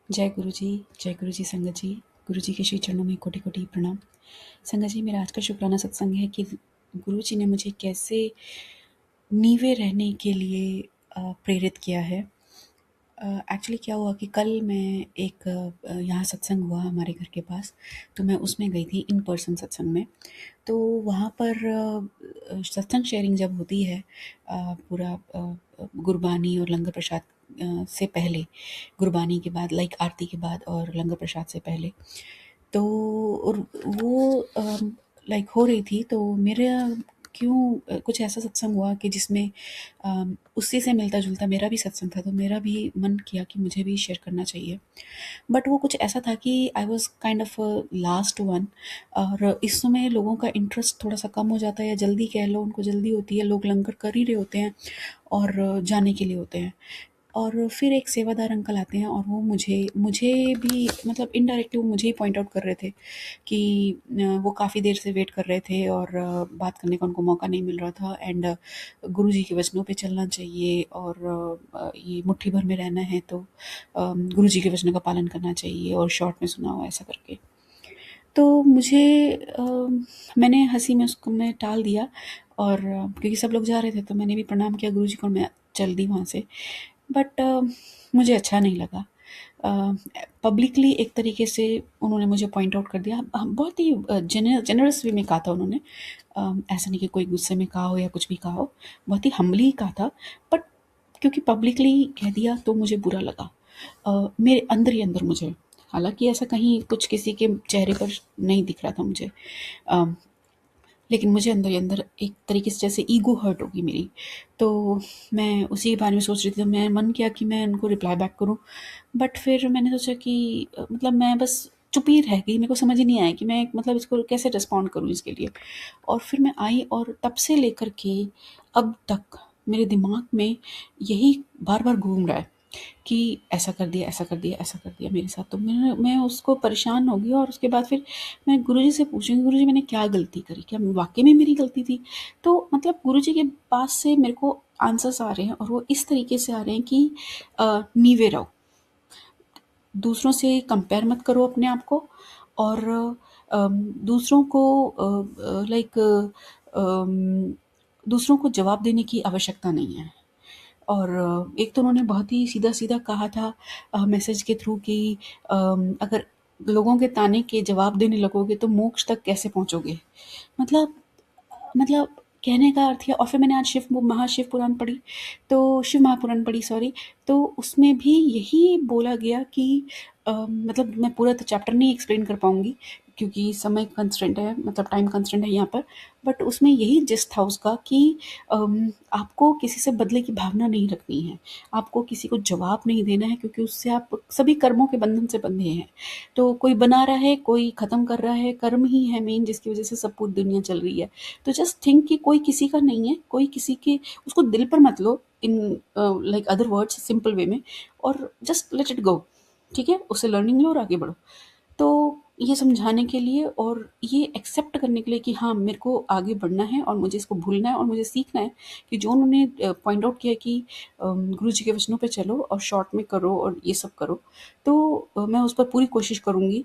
जय गुरु जी संगत जी। गुरु जी के श्री चरणों में कोटि कोटि प्रणाम। संगत जी, मेरा आज का शुक्राना सत्संग है कि गुरु जी ने मुझे कैसे नीवे रहने के लिए प्रेरित किया है। एक्चुअली क्या हुआ कि कल मैं एक यहाँ सत्संग हुआ हमारे घर के पास, तो मैं उसमें गई थी इन पर्सन सत्संग में। तो वहाँ पर सत्संग शेयरिंग जब होती है, पूरा गुरबानी और लंगर प्रसाद से पहले, गुरबानी के बाद लाइक आरती के बाद और लंगर प्रसाद से पहले, तो और वो लाइक हो रही थी, तो मेरा क्यों कुछ ऐसा सत्संग हुआ कि जिसमें उसी से मिलता जुलता मेरा भी सत्संग था, तो मेरा भी मन किया कि मुझे भी शेयर करना चाहिए। बट वो कुछ ऐसा था कि I was kind of last one, और इस समय लोगों का इंटरेस्ट थोड़ा सा कम हो जाता है, या जल्दी कह लो, उनको जल्दी होती है, लोग लंगर कर ही रहे होते हैं और जाने के लिए होते हैं। और फिर एक सेवादार अंकल आते हैं और वो मुझे मुझे भी मतलब इनडायरेक्टली वो मुझे ही पॉइंट आउट कर रहे थे कि वो काफ़ी देर से वेट कर रहे थे और बात करने का उनको मौका नहीं मिल रहा था, एंड गुरु जी के वचनों पे चलना चाहिए, और ये मुट्ठी भर में रहना है तो गुरु जी के वचनों का पालन करना चाहिए, और शॉर्ट में सुना हुआ ऐसा करके। तो मुझे मैंने हँसी में उसको मैं टाल दिया, और क्योंकि सब लोग जा रहे थे तो मैंने भी प्रणाम किया गुरु जी को और मैं चल दी वहाँ से। बट मुझे अच्छा नहीं लगा। पब्लिकली एक तरीके से उन्होंने मुझे पॉइंट आउट कर दिया। बहुत ही जेनरस वे में कहा था उन्होंने। ऐसा नहीं कि कोई गुस्से में कहा हो या कुछ भी कहा हो, बहुत ही हम्बली कहा था। बट क्योंकि पब्लिकली कह दिया तो मुझे बुरा लगा, मेरे अंदर ही अंदर मुझे। हालाँकि ऐसा कहीं कुछ किसी के चेहरे पर नहीं दिख रहा था मुझे। अ, लेकिन मुझे अंदर ही अंदर एक तरीके से जैसे ईगो हर्ट होगी मेरी। तो मैं उसी के बारे में सोच रही थी, तो मैं मन किया कि मैं उनको रिप्लाई बैक करूँ। बट फिर मैंने सोचा कि मतलब मैं बस चुप ही रह गई। मेरे को समझ ही नहीं आया कि मैं मतलब इसको कैसे रिस्पॉन्ड करूँ इसके लिए। और फिर मैं आई, और तब से लेकर के अब तक मेरे दिमाग में यही बार-बार घूम रहा है कि ऐसा कर दिया, ऐसा कर दिया, ऐसा कर दिया मेरे साथ। तो मैं उसको परेशान हो गई, और उसके बाद फिर मैं गुरुजी से पूछूँगी, गुरुजी मैंने क्या गलती करी? क्या वाक़ई में मेरी गलती थी? तो मतलब गुरुजी के पास से मेरे को आंसर्स आ रहे हैं, और वो इस तरीके से आ रहे हैं कि नीवे रहो, दूसरों से कंपेयर मत करो अपने आप को, और दूसरों को लाइक दूसरों को जवाब देने की आवश्यकता नहीं है। और एक तो उन्होंने बहुत ही सीधा-सीधा कहा था मैसेज के थ्रू कि अगर लोगों के ताने के जवाब देने लगोगे तो मोक्ष तक कैसे पहुँचोगे? मतलब मतलब कहने का अर्थ है। और फिर मैंने आज महाशिव पुराण पढ़ी, तो शिव महापुराण पढ़ी, सॉरी। तो उसमें भी यही बोला गया कि मतलब मैं पूरा तो चैप्टर नहीं एक्सप्लेन कर पाऊँगी क्योंकि समय कंस्ट्रेंट है, मतलब टाइम कंस्ट्रेंट है यहाँ पर। बट उसमें यही जिस्ट था उसका कि आपको किसी से बदले की भावना नहीं रखनी है, आपको किसी को जवाब नहीं देना है, क्योंकि उससे आप सभी कर्मों के बंधन से बंधे हैं। तो कोई बना रहा है, कोई ख़त्म कर रहा है, कर्म ही है मेन जिसकी वज़ह से सब पूरी दुनिया चल रही है। तो जस्ट थिंक कि कोई किसी का नहीं है, कोई किसी के उसको दिल पर मत लो, in like other words simple way में, और जस्ट लेट इट गो। ठीक है? उससे लर्निंग लो और आगे बढ़ो। तो ये समझाने के लिए और ये एक्सेप्ट करने के लिए कि हाँ, मेरे को आगे बढ़ना है और मुझे इसको भूलना है और मुझे सीखना है कि जो उन्होंने पॉइंट आउट किया कि गुरु जी के वचनों पे चलो और शॉर्ट में करो और ये सब करो। तो मैं उस पर पूरी कोशिश करूँगी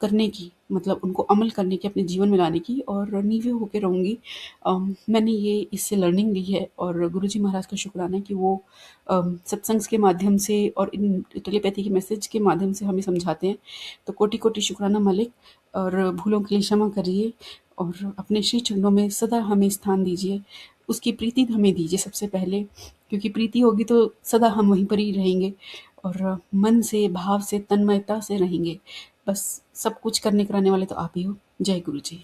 करने की, मतलब उनको अमल करने की, अपने जीवन में लाने की, और नींवे होके रहूँगी। मैंने ये इससे लर्निंग ली है, और गुरुजी महाराज का शुक्राना है कि वो सत्संग के माध्यम से और इन टेलीपैथी के मैसेज के माध्यम से हमें समझाते हैं। तो कोटि-कोटि शुक्राना मालिक, और भूलों के लिए क्षमा करिए, और अपने श्री चरणों में सदा हमें स्थान दीजिए। उसकी प्रीति हमें दीजिए सबसे पहले, क्योंकि प्रीति होगी तो सदा हम वहीं पर ही रहेंगे, और मन से, भाव से, तन्मयता से रहेंगे। बस सब कुछ करने कराने वाले तो आप ही हो। जय गुरु जी।